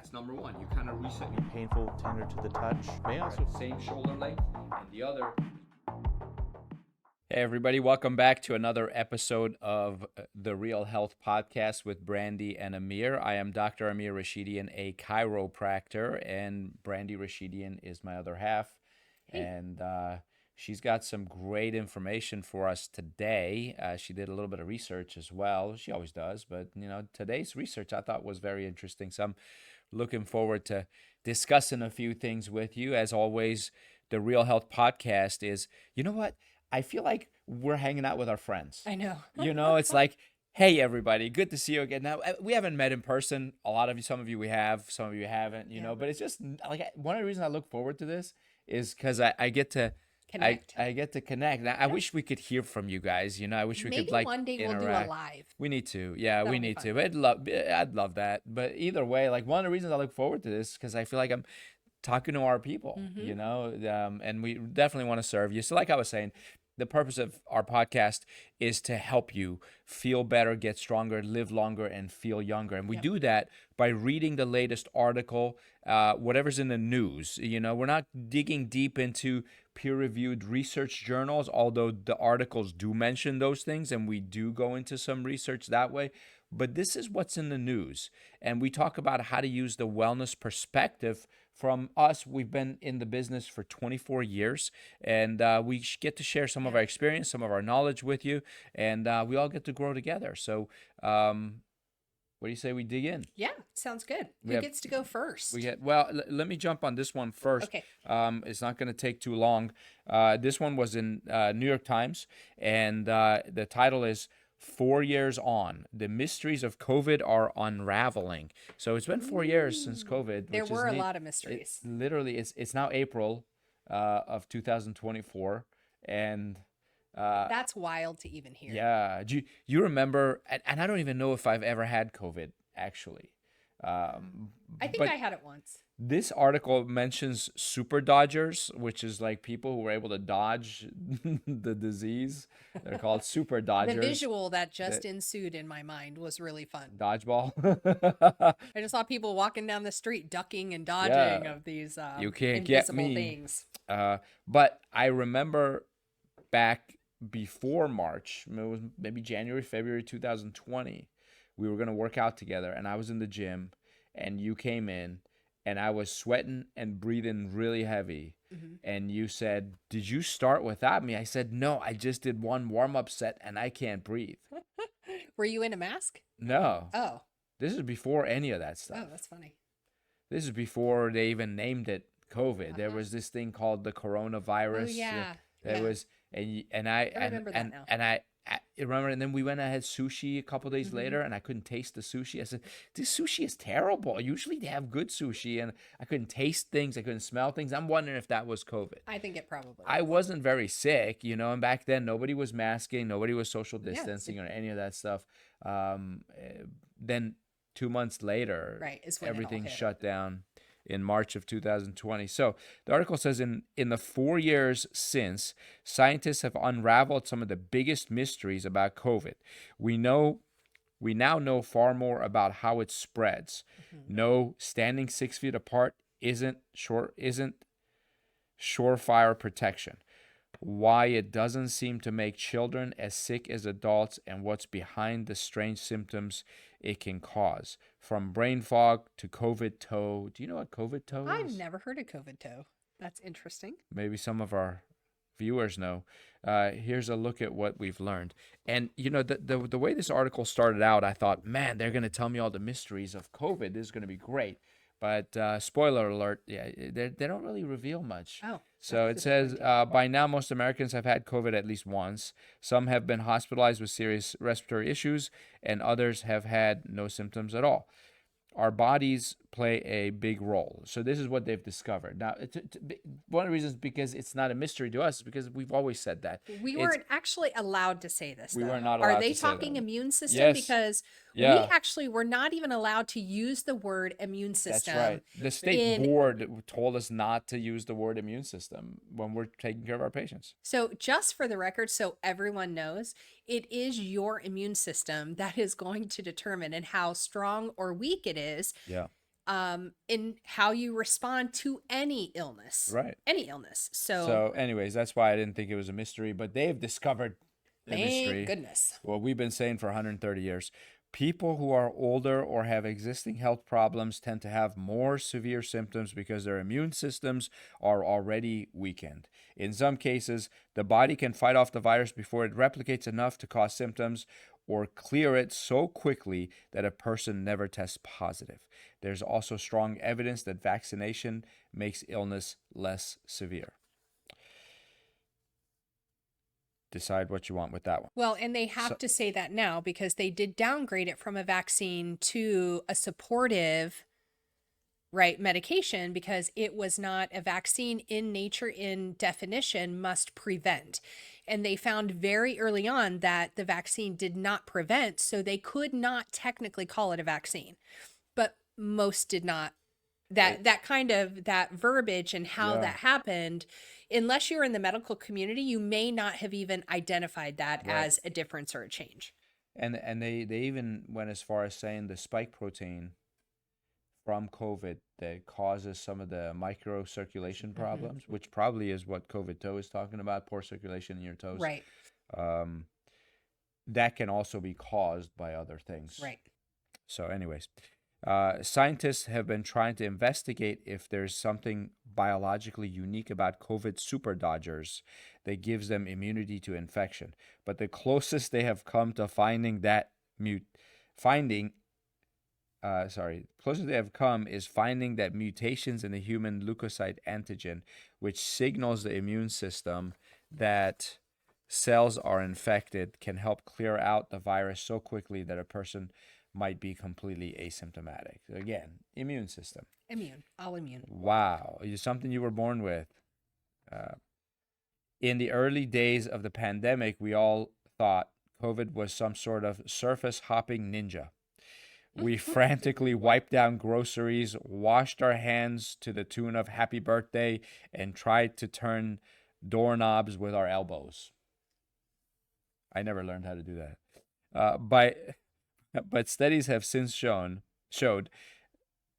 That's number one. You kind of reset. Painful, tender to the touch. May also Same shoulder length, and the other. Hey everybody, welcome back to another episode of the Real Health Podcast with Brandi and Amir. I am Dr. Amir Rashidian, a chiropractor, and Brandi Rashidian is my other half. Hey. And she's got some great information for us today. She did a little bit of research as well. She always does, but today's research I thought was very interesting. So I'm looking forward to discussing a few things with you. As always, the Real Health Podcast is, you know what? I feel like we're hanging out with our friends. I know. It's like, hey, everybody, good to see you again. Now, we haven't met in person. A lot of you, some of you we have, some of you haven't, but it's just like one of the reasons I look forward to this is because I get to Connect. I get to connect. Now, I wish we could hear from you guys. I wish we Maybe could like one day interact. we'll do a live. We need to. Yeah, That'll we be need fun. to. I'd love that. But either way, like one of the reasons I look forward to this because I feel like I'm talking to our people, and we definitely want to serve you. So like I was saying, the purpose of our podcast is to help you feel better, get stronger, live longer, and feel younger. And we do that by reading the latest article, whatever's in the news. We're not digging deep into peer-reviewed research journals, although the articles do mention those things, and we do go into some research that way. But this is what's in the news. And we talk about how to use the wellness perspective from us. We've been in the business for 24 years, and we get to share some of our experience, some of our knowledge with you, and we all get to grow together. So what do you say we dig in? Yeah, sounds good. Who gets to go first? Let me jump on this one first. Okay. It's not going to take too long. This one was in New York Times, and the title is 4 years on, the mysteries of COVID are unraveling. So it's been 4 years since COVID. There which were is a neat. lot of mysteries. It's now April of 2024, and That's wild to even hear. yeah. Do you remember? And I don't even know if I've ever had COVID actually. I think but I had it once. This article mentions super dodgers, which is like people who were able to dodge the disease. They're called super dodgers. The visual that just ensued in my mind was really fun. Dodgeball. I just saw people walking down the street, ducking and dodging of these You can't get invisible me. things. But I remember back before March, it was maybe January, February 2020, we were going to work out together, and I was in the gym, and you came in, and I was sweating and breathing really heavy. And you said, "Did you start without me?" I said, "No, I just did one warm-up set, and I can't breathe." Were you in a mask? No. Oh. This is before any of that stuff. Oh, that's funny. This is before they even named it COVID. There was this thing called the coronavirus. Oh, yeah. There was, and I remember that now. And I remember, and then we went and had sushi a couple days later, and I couldn't taste the sushi. I said, "This sushi is terrible. Usually they have good sushi," and I couldn't taste things. I couldn't smell things. I'm wondering if that was COVID. I think it probably I was. wasn't very sick, and back then nobody was masking, nobody was social distancing or any of that stuff. Then 2 months later, Right, is when it all everything hit. shut down in March of 2020. So the article says in the 4 years since, scientists have unraveled some of the biggest mysteries about COVID. We now know far more about how it spreads. No, standing 6 feet apart isn't surefire protection. Why it doesn't seem to make children as sick as adults, and what's behind the strange symptoms it can cause, from brain fog to COVID toe. Do you know what COVID toe is? I've never heard of COVID toe. That's interesting. Maybe some of our viewers know. Here's a look at what we've learned. And the way this article started out, I thought, man, they're going to tell me all the mysteries of COVID. This is going to be great. But spoiler alert, they don't really reveal much. Oh. So it says, by now, most Americans have had COVID at least once. Some have been hospitalized with serious respiratory issues, and others have had no symptoms at all. Our bodies play a big role. So this is what they've discovered. Now, one of the reasons because it's not a mystery to us is because we've always said that. We weren't actually allowed to say this, We though. were not allowed Are they to say talking that. immune system? Yes. Because Yeah. we actually were not even allowed to use the word immune system. That's right. The state board told us not to use the word immune system when we're taking care of our patients. So just for the record, so everyone knows, it is your immune system that is going to determine and how strong or weak it is. Yeah. in how you respond to any illness. Right. Any illness. So anyways, that's why I didn't think it was a mystery, but they've discovered the thank mystery. goodness. Well, we've been saying for 130 years. People who are older or have existing health problems tend to have more severe symptoms because their immune systems are already weakened. In some cases, the body can fight off the virus before it replicates enough to cause symptoms or clear it so quickly that a person never tests positive. There's also strong evidence that vaccination makes illness less severe. Decide what you want with that one. Well, and they have to say that now because they did downgrade it from a vaccine to a supportive, right, medication, because it was not a vaccine in nature, in definition, must prevent. And they found very early on that the vaccine did not prevent, so they could not technically call it a vaccine. But most did not. That kind of that verbiage and how that happened, unless you're in the medical community, you may not have even identified that as a difference or a change. And they even went as far as saying the spike protein from COVID that causes some of the microcirculation problems, which probably is what COVID toe is talking about, poor circulation in your toes. Right. That can also be caused by other things. Right. So anyways, scientists have been trying to investigate if there's something biologically unique about COVID super dodgers that gives them immunity to infection. But the closest they have come to finding that closest they have come is finding that mutations in the human leukocyte antigen, which signals the immune system that cells are infected, can help clear out the virus so quickly that a person might be completely asymptomatic. Again, immune system. All immune. Wow. It's something you were born with. In the early days of the pandemic, we all thought COVID was some sort of surface hopping ninja. We frantically wiped down groceries, washed our hands to the tune of happy birthday, and tried to turn doorknobs with our elbows. I never learned how to do that. But studies have since showed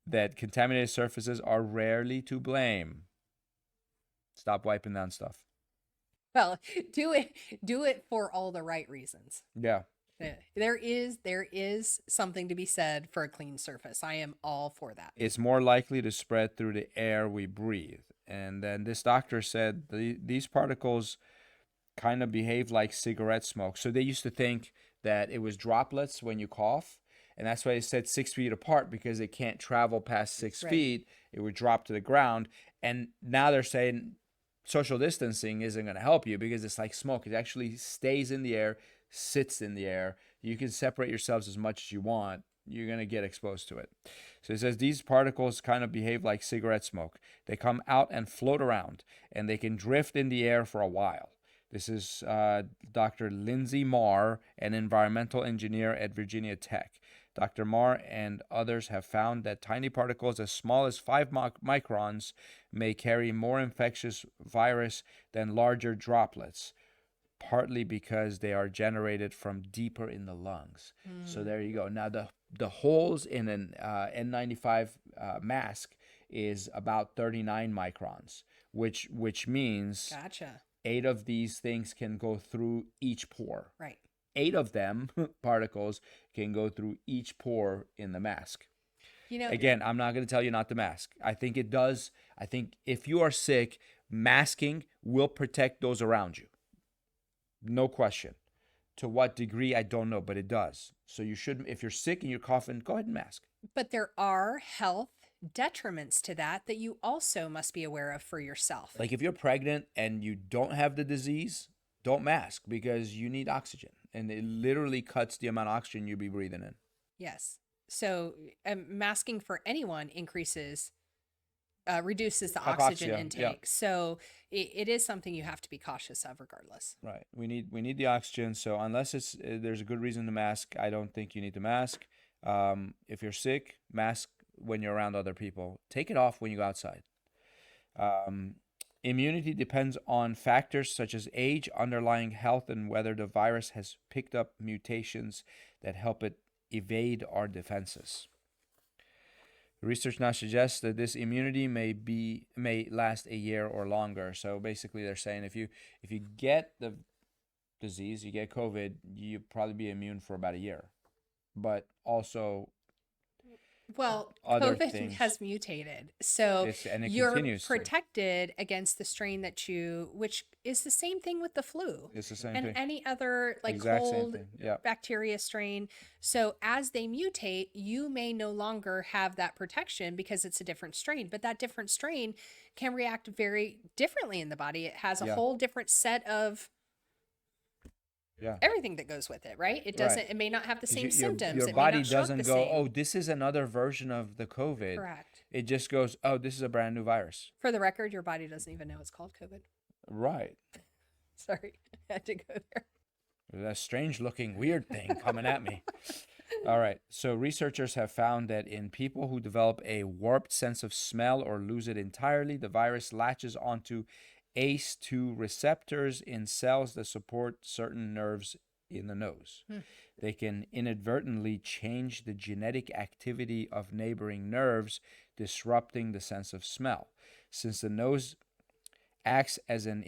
that contaminated surfaces are rarely to blame. Stop wiping down stuff. Well, do it for all the right reasons. Yeah. There is something to be said for a clean surface. I am all for that. It's more likely to spread through the air we breathe. And then this doctor said these particles kind of behave like cigarette smoke. So they used to think that it was droplets when you cough, and that's why they said 6 feet apart, because it can't travel past 6 feet. It would drop to the ground. And now they're saying social distancing isn't going to help you because it's like smoke. It actually stays in the air, sits in the air. You can separate yourselves as much as you want. You're going to get exposed to it. So it says these particles kind of behave like cigarette smoke. They come out and float around, and they can drift in the air for a while. This is Dr. Lindsay Marr, an environmental engineer at Virginia Tech. Dr. Marr and others have found that tiny particles as small as 5 microns may carry more infectious virus than larger droplets, partly because they are generated from deeper in the lungs. So there you go. Now, the holes in an N95 mask is about 39 microns, which means... Gotcha. 8 of these things can go through each pore. Right. 8 of them, particles, can go through each pore in the mask. Again, I'm not going to tell you not to mask. I think it does. I think if you are sick, masking will protect those around you. No question. To what degree, I don't know, but it does. So you should, if you're sick and you're coughing, go ahead and mask. But there are health detriments to that you also must be aware of for yourself. Like if you're pregnant and you don't have the disease, don't mask because you need oxygen, and it literally cuts the amount of oxygen you'll be breathing in. Yes. So masking for anyone reduces the oxygen intake. Yeah. So it is something you have to be cautious of regardless. Right. We need the oxygen. So unless there's a good reason to mask, I don't think you need to mask. If you're sick, mask when you're around other people. Take it off when you go outside. Immunity depends on factors such as age, underlying health, and whether the virus has picked up mutations that help it evade our defenses. Research now suggests that this immunity may last a year or longer. So basically, they're saying if you get the disease, you get COVID, you probably be immune for about a year. But also Well, other COVID things, has mutated. So and it you're continues to. protected against the strain which is the same thing with the flu It's the same and thing. any other like Exact same cold thing. Yeah. bacteria strain. So as they mutate, you may no longer have that protection because it's a different strain, but that different strain can react very differently in the body. It has a Yeah. whole different set of Yeah. everything that goes with it, right? It doesn't, it may not have the 'Cause same symptoms. Your It may body not show up doesn't the go, same. oh, this is another version of the COVID. Correct. It just goes, oh, this is a brand new virus. For the record, your body doesn't even know it's called COVID. Right. Sorry, I had to go there. That strange looking weird thing coming at me. All right. So researchers have found that in people who develop a warped sense of smell or lose it entirely, the virus latches onto ACE2 receptors in cells that support certain nerves in the nose. They can inadvertently change the genetic activity of neighboring nerves, disrupting the sense of smell. Since the nose acts as an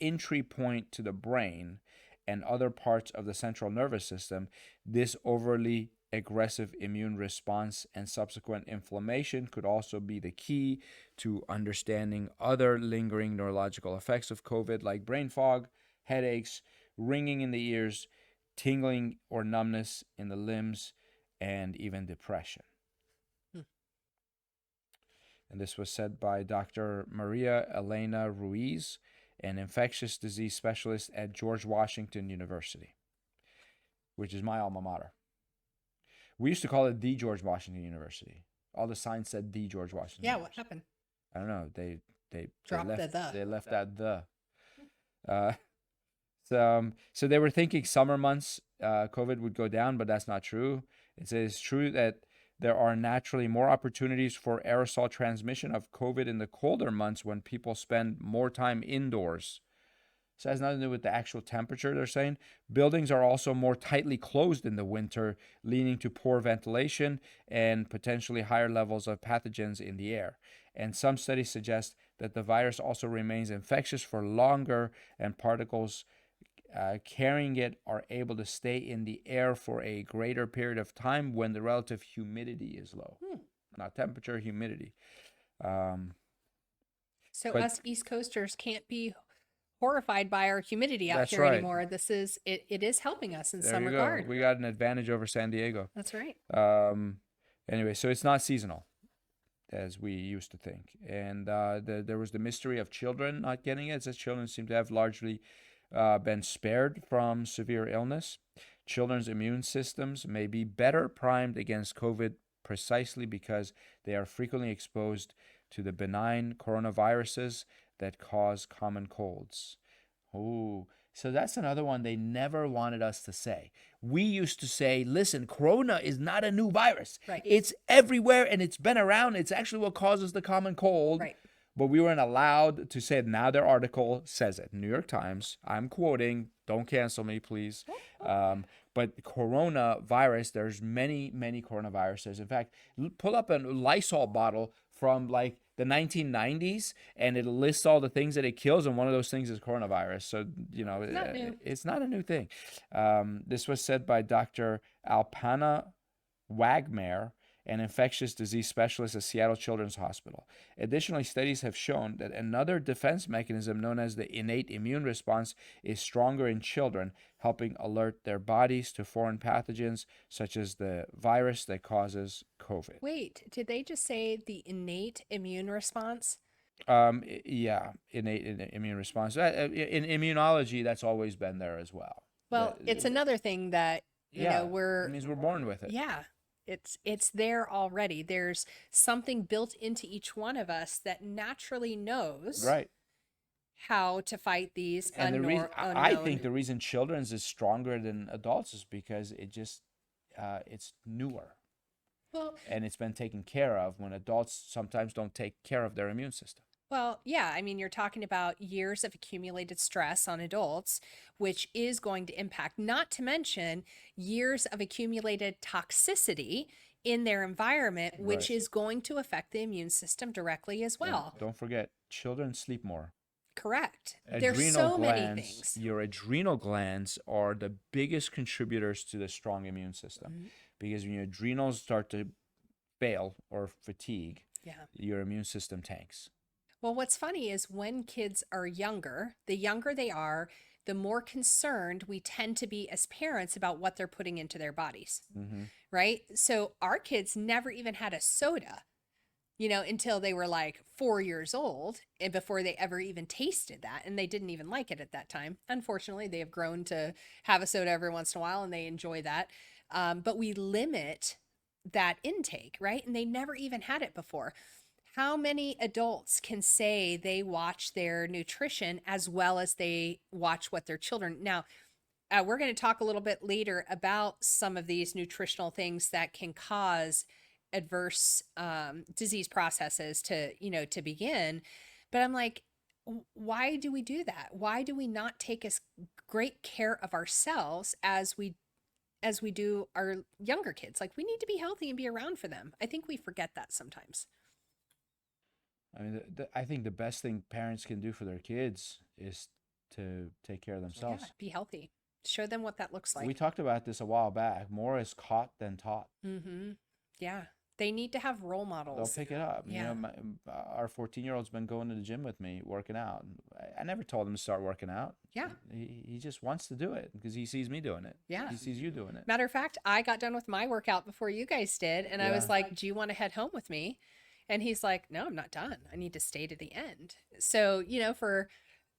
entry point to the brain and other parts of the central nervous system, this overly aggressive immune response and subsequent inflammation could also be the key to understanding other lingering neurological effects of COVID, like brain fog, headaches, ringing in the ears, tingling or numbness in the limbs, and even depression. And this was said by Dr. Maria Elena Ruiz, an infectious disease specialist at George Washington University, which is my alma mater. We used to call it the George Washington University. All the signs said the George Washington. Yeah, University. what happened? I don't know. They Dropped left, the. They left that the. So they were thinking summer months COVID would go down, but that's not true. It says it's true that there are naturally more opportunities for aerosol transmission of COVID in the colder months when people spend more time indoors. So it has nothing to do with the actual temperature, they're saying. Buildings are also more tightly closed in the winter, leading to poor ventilation and potentially higher levels of pathogens in the air. And some studies suggest that the virus also remains infectious for longer, and particles carrying it are able to stay in the air for a greater period of time when the relative humidity is low. Not temperature, humidity. So but- us East Coasters can't be horrified by our humidity out That's here right. anymore. It is helping us in There some you regard. go. We got an advantage over San Diego. That's right. Anyway, so it's not seasonal, as we used to think. And there was the mystery of children not getting it. It says children seem to have largely been spared from severe illness. Children's immune systems may be better primed against COVID precisely because they are frequently exposed to the benign coronaviruses that cause common colds. Oh, so that's another one they never wanted us to say. We used to say, listen, corona is not a new virus. Right. It's everywhere and it's been around. It's actually what causes the common cold. Right. But we weren't allowed to say it. Now their article says it. New York Times. I'm quoting. Don't cancel me, please. But coronavirus, there's many, many coronaviruses. In fact, pull up a Lysol bottle from like the 1990s, and it lists all the things that it kills, and one of those things is coronavirus. So, you know, it's not a new thing. This was said by Dr. Alpana Wagmare, an infectious disease specialist at Seattle Children's Hospital. Additionally, studies have shown that another defense mechanism known as the innate immune response is stronger in children, helping alert their bodies to foreign pathogens such as the virus that causes COVID. Wait, did they just say the innate immune response? Yeah, innate immune response. In immunology, that's always been there as well. Well, it's another thing that, you know, it means we're born with it. Yeah. It's there already. There's something built into each one of us that naturally knows Right. how to fight these And the reason unknown. I think the reason children's is stronger than adults is because it just it's newer. Well, and it's been taken care of when adults sometimes don't take care of their immune system. Well, yeah. I mean, you're talking about years of accumulated stress on adults, which is going to impact, not to mention years of accumulated toxicity in their environment, which Right. is going to affect the immune system directly as And well. don't forget, children sleep more. Correct. There's Adrenal so many glands, things. your adrenal glands are the biggest contributors to the strong immune system, Mhm. because when your adrenals start to fail or fatigue, Yeah. your immune system tanks. Well, what's funny is when kids are younger, the younger they are, the more concerned we tend to be as parents about what they're putting into their bodies, Mm-hmm. right? So our kids never even had a soda, until they were like 4 years old and before they ever even tasted that. And they didn't even like it at that time. Unfortunately, they have grown to have a soda every once in a while and they enjoy that. But we limit that intake, right? And they never even had it before. How many adults can say they watch their nutrition as well as they watch what their children? Now, we're going to talk a little bit later about some of these nutritional things that can cause adverse disease processes to begin. But I'm like, why do we do that? Why do we not take as great care of ourselves as we do our younger kids? Like, we need to be healthy and be around for them. I think we forget that sometimes. I mean, I think the best thing parents can do for their kids is to take care of Yeah, themselves. be healthy. Show them what that looks We like. talked about this a while back. More is caught than taught. Mm-hmm. Yeah. They need to have role They'll models. pick it up. Yeah. Our 14-year-old's been going to the gym with me, working out. I never told him to start working out. Yeah. He just wants to do it because he sees me doing it. Yeah. He sees you doing it. Matter of fact, I got done with my workout before you guys did, and I was Yeah. like, "Do you want to head home with me?" And he's like, "No, I'm not done. I need to stay to the end." So,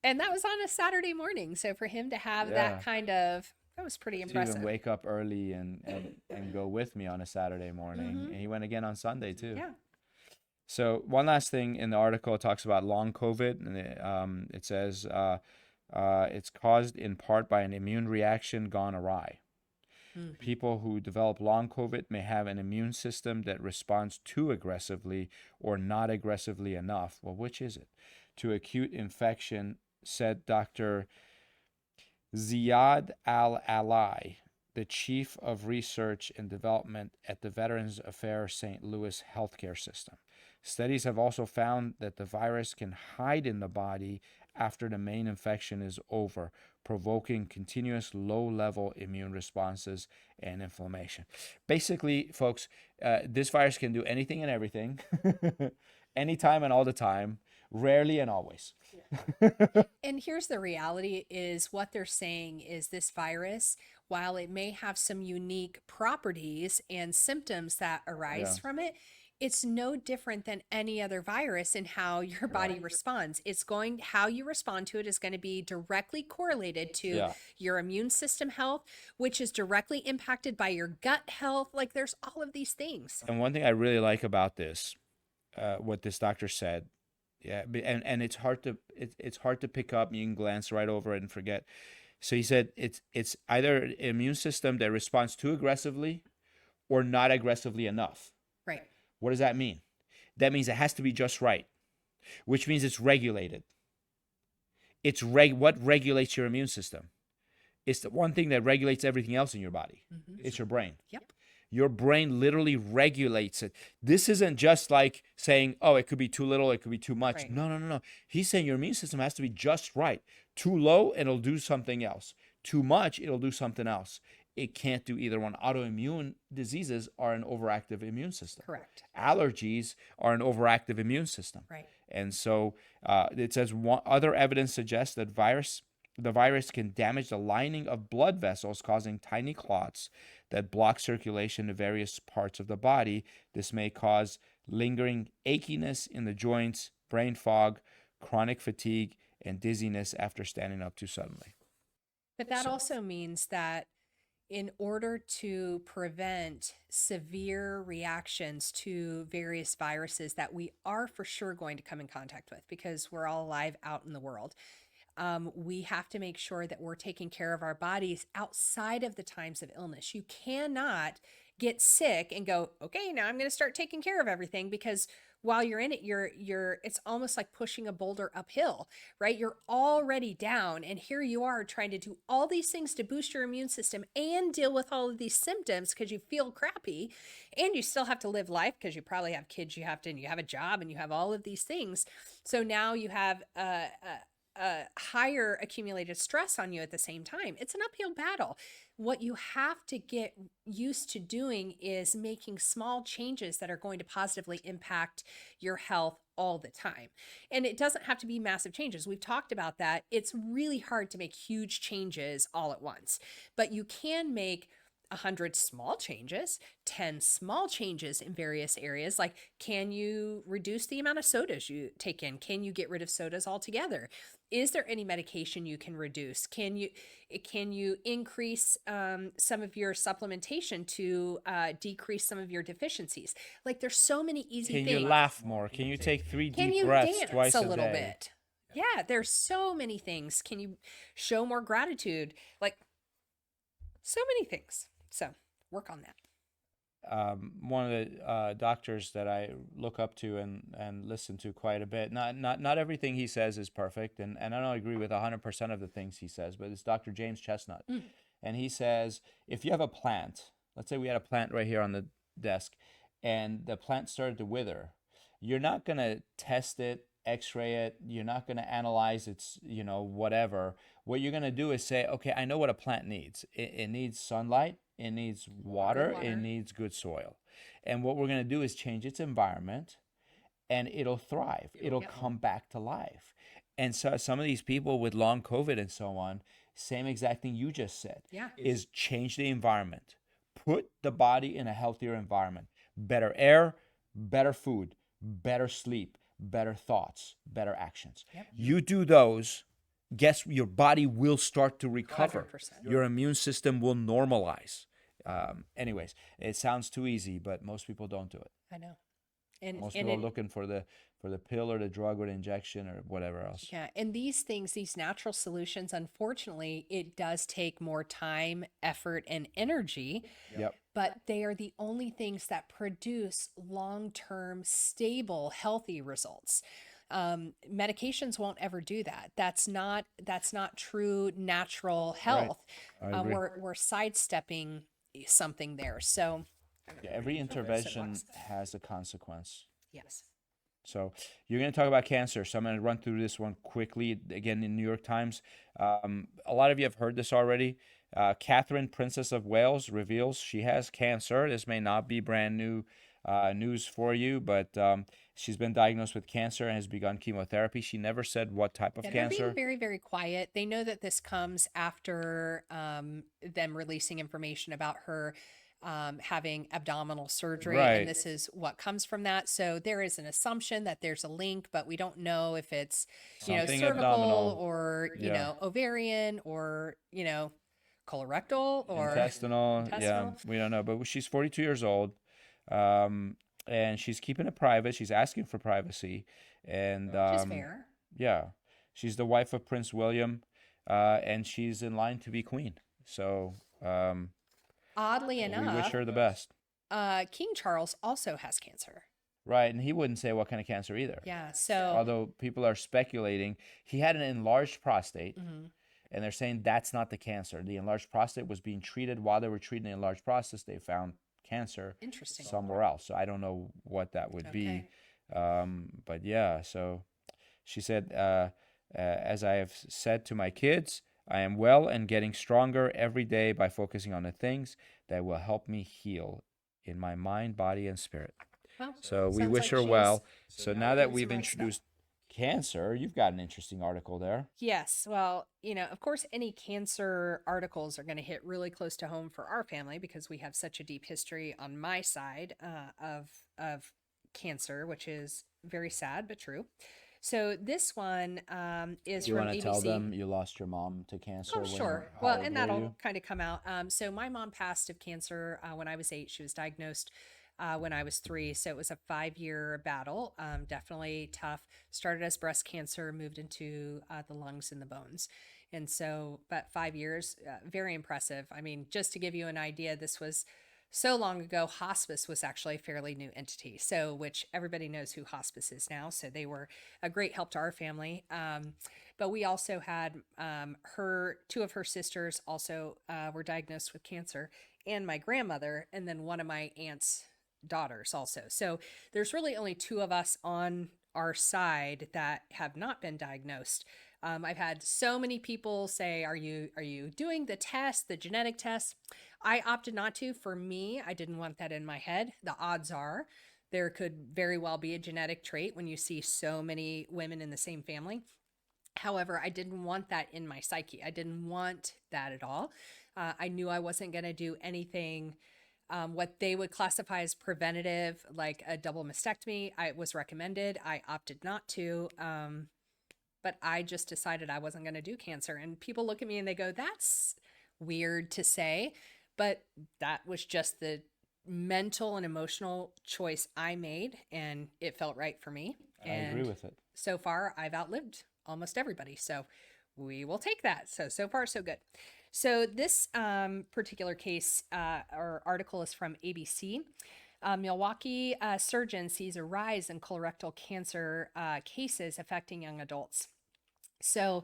and that was on a Saturday morning. So for him to have Yeah. that was pretty To impressive. even wake up early and go with me on a Saturday morning. Mhm. And he went again on Sunday too. Yeah. So one last thing in the article, it talks about long COVID, and it says it's caused in part by an immune reaction gone awry. Mhm. People who develop long COVID may have an immune system that responds too aggressively or not aggressively enough. Well, which is it? To acute infection, said Dr. Ziad Al-Alai, the chief of research and development at the Veterans Affairs St. Louis healthcare system. Studies have also found that the virus can hide in the body after the main infection is over, provoking continuous low-level immune responses and inflammation. Basically, folks, this virus can do anything and everything, anytime and all the time, rarely and always. And here's the reality is what they're saying is this virus, while it may have some unique properties and symptoms that arise Yeah. from it, it's no different than any other virus in how your body responds. How you respond to it is going to be directly correlated to Yeah. your immune system health, which is directly impacted by your gut health. Like, there's all of these things. And one thing I really like about this, what this doctor said, yeah, and it's hard to it's hard to pick up. You can glance right over it and forget. So he said it's either an immune system that responds too aggressively or not aggressively enough. Right. What does that mean? That means it has to be just right, which means it's regulated. What regulates your immune system? It's the one thing that regulates everything else in your body. Mhm. It's your brain. Yep. Your brain literally regulates it. This isn't just like saying, oh, it could be too little, it could be too much. Right. No. He's saying your immune system has to be just right. Too low, it'll do something else. Too much, it'll do something else. It can't do either one. Autoimmune diseases are an overactive immune system. Correct. Allergies are an overactive immune system. Right. And so it says other evidence suggests that the virus can damage the lining of blood vessels, causing tiny clots that block circulation to various parts of the body. This may cause lingering achiness in the joints, brain fog, chronic fatigue, and dizziness after standing up too suddenly. But that also means that in order to prevent severe reactions to various viruses that we are for sure going to come in contact with because we're all alive out in the world, we have to make sure that we're taking care of our bodies outside of the times of illness. You cannot get sick and go, okay, now I'm going to start taking care of everything, because while you're in it, it's almost like pushing a boulder uphill, right? You're already down, and here you are trying to do all these things to boost your immune system and deal with all of these symptoms because you feel crappy, and you still have to live life because you probably have kids and you have a job and you have all of these things. So now you have a higher accumulated stress on you at the same time. It's an uphill battle. What you have to get used to doing is making small changes that are going to positively impact your health all the time. And it doesn't have to be massive changes. We've talked about that. It's really hard to make huge changes all at once, but you can make 100 small changes, 10 small changes in various areas. Like, can you reduce the amount of sodas you take in? Can you get rid of sodas altogether? Is there any medication you can reduce? Can you increase some of your supplementation to decrease some of your deficiencies? Like, there's so many easy Can things. you laugh more? Can you take 3 Can deep you breaths dance twice a a little day? bit? Yeah, there's so many things. Can you show more gratitude? Like, so many things. So work on that. One of the doctors that I look up to and listen to quite a bit. Not everything he says is perfect, and I don't agree with 100% of the things he says, but it's Dr. James Chestnut. And he says, if you have a plant, let's say we had a plant right here on the desk, and the plant started to wither, you're not going to test it, x-ray it, you're not going to analyze its, whatever. What you're going to do is say, okay, I know what a plant needs. It needs sunlight, it needs water, it needs good soil. And what we're going to do is change its environment, and it'll thrive. It'll come back to life. And so some of these people with long COVID and so on, same exact thing you just said, is change the environment. Put the body in a healthier environment. Better air, better food, better sleep, better thoughts, better actions. You do those, guess your body will start to recover. 100%. Your immune system will normalize. Anyways, it sounds too easy, but most people don't do it. I know. Most people are looking for the pill or the drug or the injection or whatever else. Yeah, and these things, these natural solutions, unfortunately, it does take more time, effort, and energy. Yep. But they are the only things that produce long-term, stable, healthy results. Medications won't ever do that. That's not true natural health. I agree. We're sidestepping something there. So Every intervention has a consequence. yes. So you're going to talk about cancer. So I'm going to run through this one quickly. Again, in New York Times, a lot of you have heard this already. Catherine, Princess of Wales, reveals she has cancer. This may not be brand new news for you, but she's been diagnosed with cancer and has begun chemotherapy. She never said what type of They're cancer. being very, very quiet. They know that this comes after them releasing information about her having abdominal surgery, Right. and this is what comes from that. So there is an assumption that there's a link, but we don't know if it's Something cervical abdominal. or ovarian or colorectal or Intestinal. Yeah, intestinal. we don't know. But she's 42 years old, and she's keeping it private. She's asking for privacy, and Which is fair. yeah, she's the wife of Prince William, and she's in line to be queen. So Oddly we enough, wish her the best. King Charles also has cancer. Right, and he wouldn't say what kind of cancer either. Yeah, so Although people are speculating, he had an enlarged prostate, and they're saying that's not the cancer. The enlarged prostate was being treated. While they were treating the enlarged prostate, they found cancer interesting. somewhere else. So I don't know what that would be. But yeah, so she said, as I have said to my kids, I am well and getting stronger every day by focusing on the things that will help me heal in my mind, body, and spirit. Well, So we sounds wish like her she's well. So now that doing we've some right stuff. introduced cancer, you've got an interesting article there. Yes. Well, of course, any cancer articles are going to hit really close to home for our family because we have such a deep history on my side of cancer, which is very sad but true. So this one is Do you from want to ABC. tell them you lost your mom to cancer? Oh, when sure. how Well, old and were that'll you? kind of come out. So my mom passed of cancer when I was 8. She was diagnosed when I was 3. So it was a 5-year battle. Definitely tough. Started as breast cancer, moved into the lungs and the bones. And so, but 5 years, very impressive. I mean, just to give you an idea, this was so long ago, hospice was actually a fairly new entity. So, which everybody knows who hospice is now. So they were a great help to our family. But we also had two of her sisters also were diagnosed with cancer, and my grandmother, and then one of my aunt's daughters also. So there's really only two of us on our side that have not been diagnosed. I've had so many people say, "Are you doing the test, the genetic test?" I opted not to. For me, I didn't want that in my head. The odds are there could very well be a genetic trait when you see so many women in the same family. However, I didn't want that in my psyche. I didn't want that at all. I knew I wasn't going to do anything what they would classify as preventative, like a double mastectomy. I was recommended. I opted not to. But I just decided I wasn't going to do cancer. And people look at me and they go, "That's weird to say." But that was just the mental and emotional choice I made, and it felt right for me. I agree with it. So far, I've outlived almost everybody. So we will take that. So far, so good. So this particular case or article is from ABC. Milwaukee surgeon sees a rise in colorectal cancer cases affecting young adults. So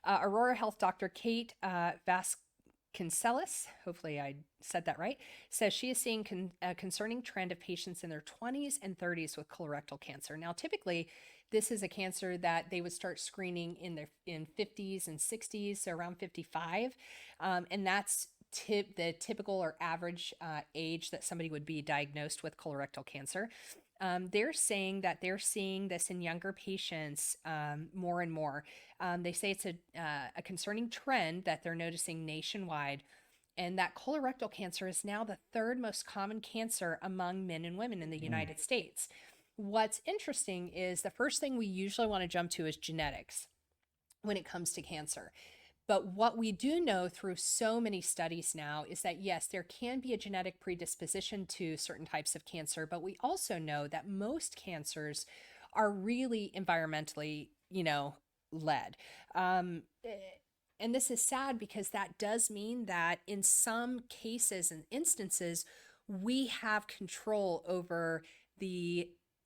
Aurora Health Dr. Kate Vasconcelos, hopefully I said that right, says she is seeing a concerning trend of patients in their 20s and 30s with colorectal cancer. Now, typically, this is a cancer that they would start screening in 50s and 60s, so around 55, and that's the typical or average age that somebody would be diagnosed with colorectal cancer. They're saying that they're seeing this in younger patients more and more. They say it's a concerning trend that they're noticing nationwide, and that colorectal cancer is now the third most common cancer among men and women in the United States. What's interesting is the first thing we usually want to jump to is genetics when it comes to cancer. But what we do know through so many studies now is that, yes, there can be a genetic predisposition to certain types of cancer, but we also know that most cancers are really environmentally, led. And this is sad because that does mean that in some cases and instances, we have control over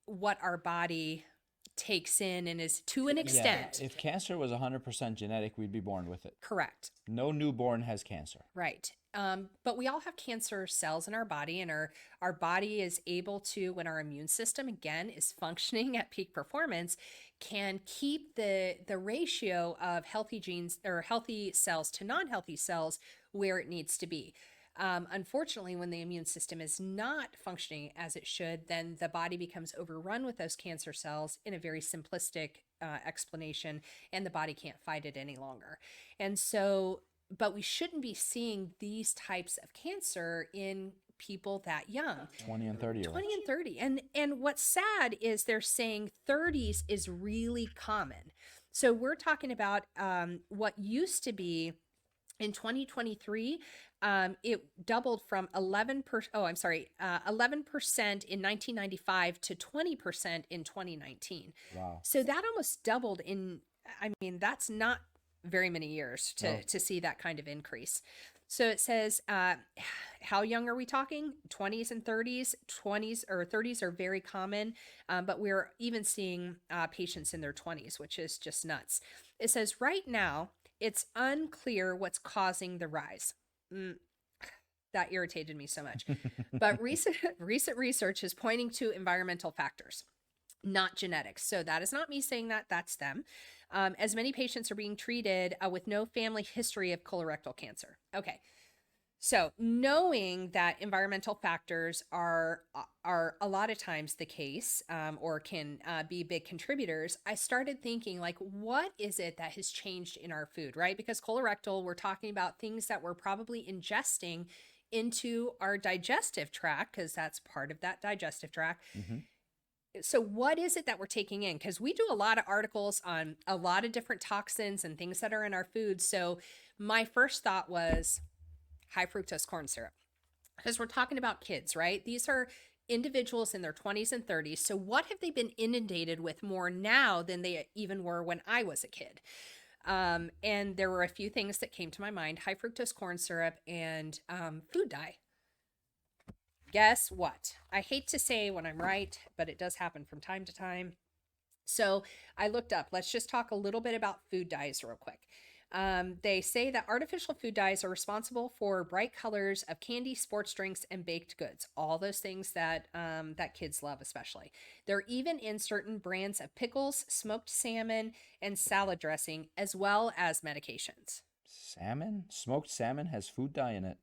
what our body takes in and is to an extent. Yeah, if cancer was 100% genetic, we'd be born with it. Correct. No newborn has cancer. Right. But we all have cancer cells in our body, and our body is able to, when our immune system, again, is functioning at peak performance, can keep the ratio of healthy genes or healthy cells to non-healthy cells where it needs to be. Unfortunately, when the immune system is not functioning as it should, then the body becomes overrun with those cancer cells in a very simplistic explanation, and the body can't fight it any longer. And so, but we shouldn't be seeing these types of cancer in people that young. 20 and 30 year olds. 20 and 30. And what's sad is they're saying 30s is really common. So we're talking about what used to be in 2023, it doubled from 11% in 1995 to 20% in 2019. Wow. So that almost doubled that's not very many years to see that kind of increase. So it says, how young are we talking? 20s and 30s. 20s or 30s are very common, but we're even seeing patients in their 20s, which is just nuts. It says right now, it's unclear what's causing the rise. That irritated me so much. But recent research is pointing to environmental factors, not genetics. So that is not me saying that, that's them. As many patients are being treated with no family history of colorectal cancer. Okay. So knowing that environmental factors are a lot of times the case, or can be big contributors, I started thinking, like, what is it that has changed in our food, right? Because colorectal, we're talking about things that we're probably ingesting into our digestive tract, because that's part of that digestive tract. Mm-hmm. So what is it that we're taking in? Because we do a lot of articles on a lot of different toxins and things that are in our food. So my first thought was high fructose corn syrup, because we're talking about kids, right? These are individuals in their 20s and 30s. So what have they been inundated with more now than they even were when I was a kid? And there were a few things that came to my mind: high fructose corn syrup and food dye. guess what? I hate to say when I'm right, but it does happen from time to time. So I looked up, let's just talk a little bit about food dyes real quick. They say that artificial food dyes are responsible for bright colors of candy, sports drinks, and baked goods. All those things that that kids love, especially. They're even in certain brands of pickles, smoked salmon, and salad dressing, as well as medications. Salmon? Smoked salmon has food dye in it.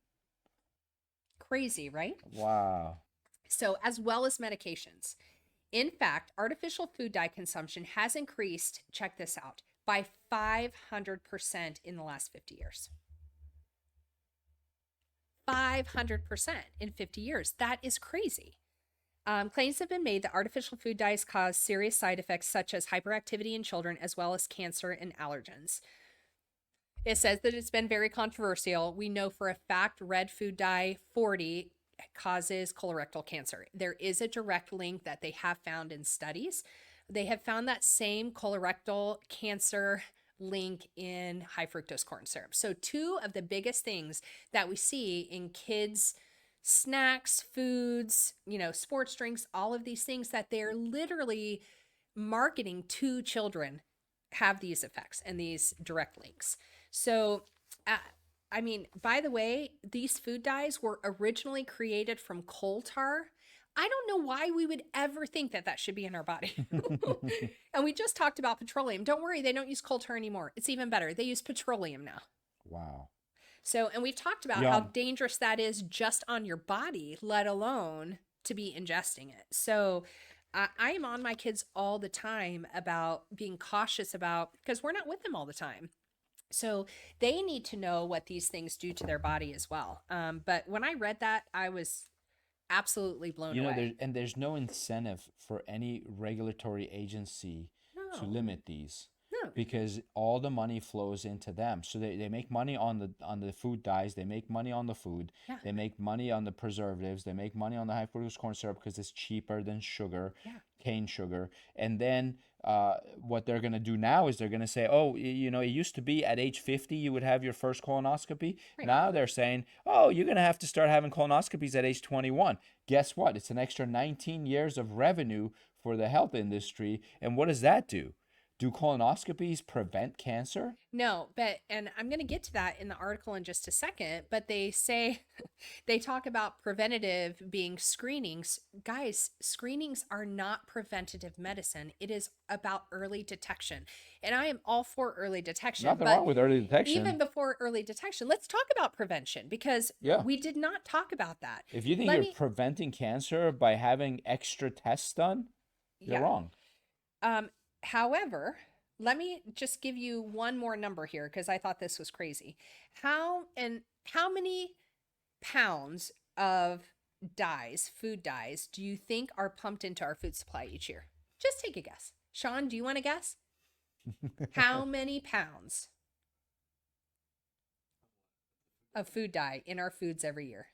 Crazy, right? Wow. So, as well as medications. In fact, artificial food dye consumption has increased, check this out, by 500% in the last 50 years. 500% in 50 years. That is crazy. Claims have been made that artificial food dyes cause serious side effects such as hyperactivity in children, as well as cancer and allergens. It says that it's been very controversial. We know for a fact red food dye 40 causes colorectal cancer. There is a direct link that they have found in studies. They have found that same colorectal cancer link in high fructose corn syrup. So two of the biggest things that we see in kids' snacks, foods, sports drinks, all of these things that they're literally marketing to children have these effects and these direct links. So, by the way, these food dyes were originally created from coal tar. I don't know why we would ever think that that should be in our body. And we just talked about petroleum. Don't worry, they don't use coal tar anymore. It's even better. They use petroleum now. Wow. So, and we've talked about how dangerous that is just on your body, let alone to be ingesting it. So, I am on my kids all the time about being cautious about, because we're not with them all the time. So they need to know what these things do to their body as well. But when I read that, I was absolutely blown away. There's no incentive for any regulatory agency to limit these. No. Because all the money flows into them. So they make money on the food dyes, they make money on the food, Yeah. they make money on the preservatives, they make money on the high fructose corn syrup because it's cheaper than sugar, cane sugar. And then what they're going to do now is they're going to say, oh, it used to be at age 50 you would have your first colonoscopy. Right. Now they're saying, oh, you're going to have to start having colonoscopies at age 21. Guess what? It's an extra 19 years of revenue for the health industry. And what does that do? Do colonoscopies prevent cancer? No, and I'm going to get to that in the article in just a second, but they say, they talk about preventative being screenings. Guys, screenings are not preventative medicine. It is about early detection. And I am all for early detection. Nothing wrong with early detection. Even before early detection, let's talk about prevention because we did not talk about that. If you think you're preventing cancer by having extra tests done, you're wrong. However, let me just give you one more number here because I thought this was crazy. How many pounds of dyes, food dyes, do you think are pumped into our food supply each year? Just take a guess. Sean, do you want to guess? How many pounds of food dye in our foods every year?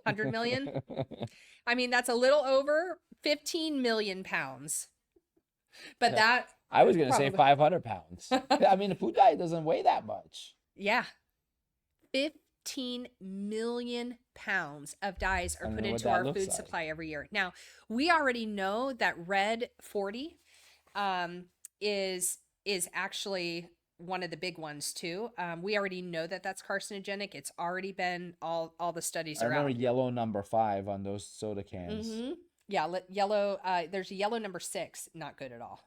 100 million? I mean, that's a little over 15 million pounds. But I was going to say 500 pounds. I mean, the food dye doesn't weigh that much. Yeah. 15 million pounds of dyes are put into our food supply every year. Now, we already know that red 40 is actually one of the big ones too. We already know that that's carcinogenic. It's already been all the studies are out. I remember yellow number 5 on those soda cans. Mm-hmm. Yeah, yellow. There's a yellow number 6, not good at all.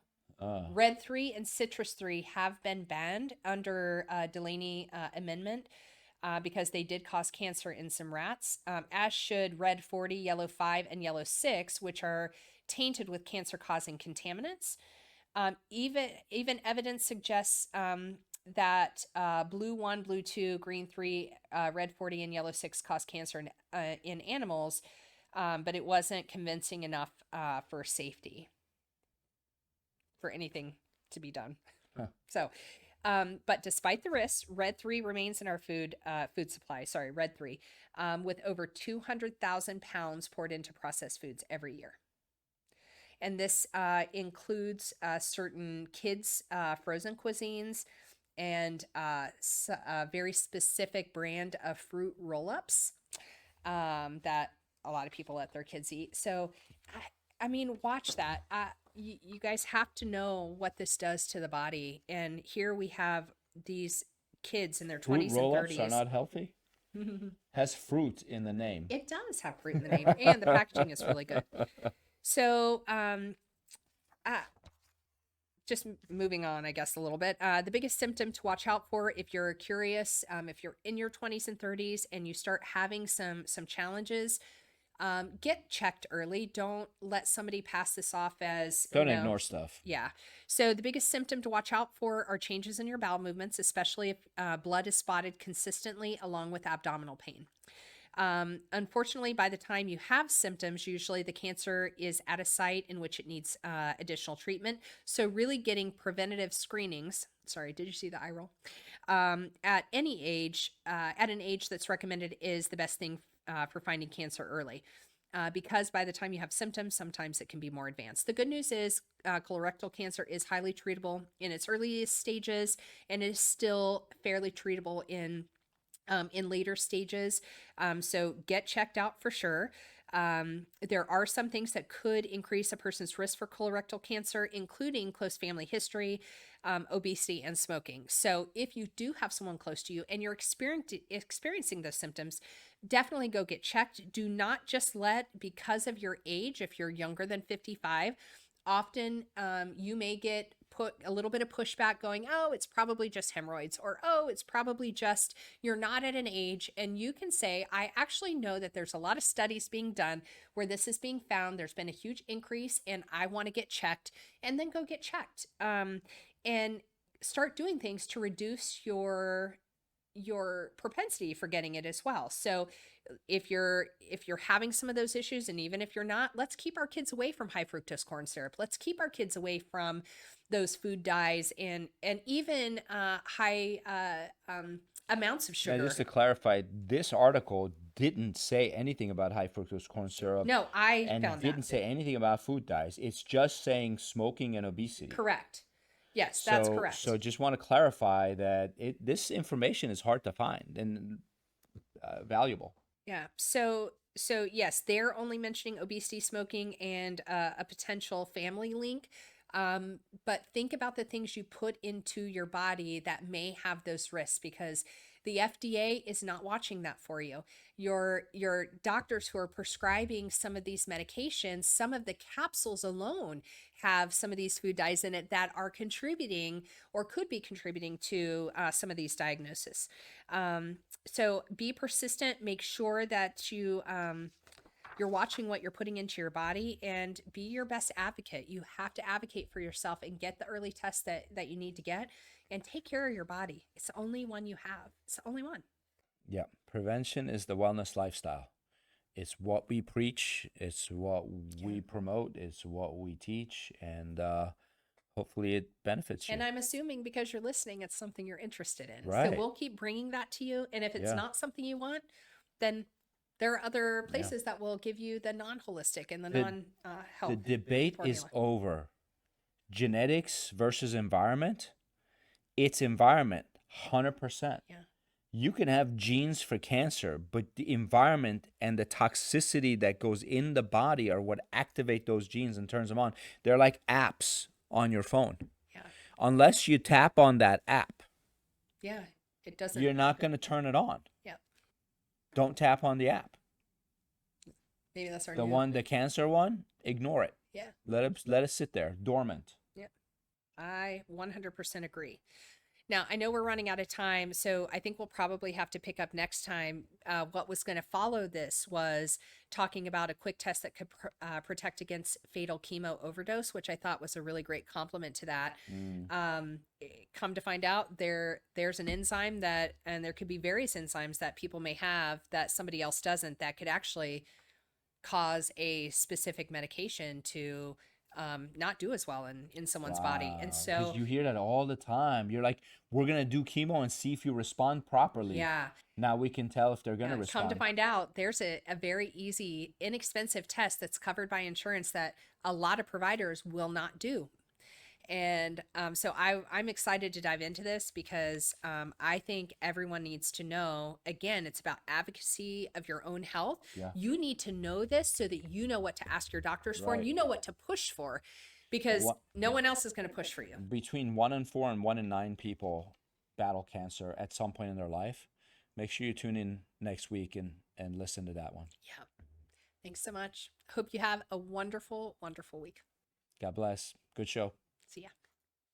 Red 3 and citrus 3 have been banned under Delaney amendment because they did cause cancer in some rats, as should red 40, yellow 5, and yellow 6, which are tainted with cancer-causing contaminants. Even evidence suggests that blue 1, blue 2, green 3, red 40, and yellow 6 cause cancer in animals, but it wasn't convincing enough for safety for anything to be done. Huh. So, but despite the risks, red 3 remains in our food supply. Sorry, red 3, with over 200,000 pounds poured into processed foods every year. And this includes certain kids' frozen cuisines and a very specific brand of fruit roll-ups that a lot of people let their kids eat. So, I mean, watch that. You guys have to know what this does to the body. And here we have these kids in their Fruit 20s and roll-ups are 30s. not healthy. Has fruit in the name. It does have fruit in the name, and the packaging is really good. So, just moving on, I guess, a little bit. The biggest symptom to watch out for, if you're curious, if you're in your 20s and 30s and you start having some challenges, get checked early. Don't let somebody pass this off as, Don't ignore stuff. Yeah. So the biggest symptom to watch out for are changes in your bowel movements, especially if blood is spotted consistently along with abdominal pain. Unfortunately, by the time you have symptoms, usually the cancer is at a site in which it needs additional treatment. So really getting preventative screenings, sorry, did you see the eye roll? At any age, at an age that's recommended is the best thing for finding cancer early. Because by the time you have symptoms, sometimes it can be more advanced. The good news is colorectal cancer is highly treatable in its earliest stages and is still fairly treatable in later stages. So get checked out for sure. There are some things that could increase a person's risk for colorectal cancer, including close family history, obesity, and smoking. So if you do have someone close to you and you're experiencing those symptoms, definitely go get checked. Do not just let, because of your age, if you're younger than 55, often you may get put a little bit of pushback going, oh, it's probably just hemorrhoids, or oh, it's probably just you're not at an age. And you can say, I actually know that there's a lot of studies being done where this is being found. There's been a huge increase and I want to get checked, and then go get checked and start doing things to reduce your propensity for getting it as well. So if you're having some of those issues, and even if you're not, let's keep our kids away from high fructose corn syrup. Let's keep our kids away from those food dyes and even high amounts of sugar. Now, just to clarify, this article didn't say anything about high fructose corn syrup. No, I and found didn't that. say anything about food dyes. It's just saying smoking and obesity. Correct. Yes, that's correct. So just want to clarify that this information is hard to find and valuable. Yeah. So yes, they're only mentioning obesity, smoking, and a potential family link. But think about the things you put into your body that may have those risks, because the FDA is not watching that for you. Your doctors who are prescribing some of these medications, some of the capsules alone have some of these food dyes in it that are contributing or could be contributing to some of these diagnoses. So be persistent. Make sure that you're watching what you're putting into your body, and be your best advocate. You have to advocate for yourself and get the early tests that you need to get, and take care of your body. It's the only one you have. It's the only one. Yeah. Prevention is the wellness lifestyle. It's what we preach. It's what we promote. It's what we teach. And hopefully it benefits you. And I'm assuming because you're listening, it's something you're interested in. Right. So we'll keep bringing that to you. And if it's not something you want, then there are other places that will give you the non-holistic and the non-health. The debate is over. Genetics versus environment. It's environment, 100%. Yeah. You can have genes for cancer, but the environment and the toxicity that goes in the body are what activate those genes and turns them on. They're like apps on your phone. Yeah. Unless you tap on that app, it doesn't. You're not going to turn it on. Yeah. Don't tap on the app. Maybe that's our the cancer one, ignore it. Yeah. Let it sit there, dormant. Yeah. I 100% agree. Now, I know we're running out of time, so I think we'll probably have to pick up next time. What was going to follow this was talking about a quick test that could protect against fatal chemo overdose, which I thought was a really great complement to that. Come to find out, there's an enzyme that, and there could be various enzymes that people may have that somebody else doesn't, that could actually cause a specific medication to not do as well in someone's body. And so 'cause you hear that all the time. You're like, we're going to do chemo and see if you respond properly. Yeah. Now we can tell if they're going to respond. Come to find out, there's a very easy, inexpensive test that's covered by insurance that a lot of providers will not do. And so I'm excited to dive into this because I think everyone needs to know, again, it's about advocacy of your own health. Yeah. You need to know this so that you know what to ask your doctors for, and Right. you know what to push for, because no one else is going to push for you. Between 1 in 4 and 1 in 9 people battle cancer at some point in their life. Make sure you tune in next week and listen to that one. Yeah. Thanks so much. Hope you have a wonderful, wonderful week. God bless. Good show.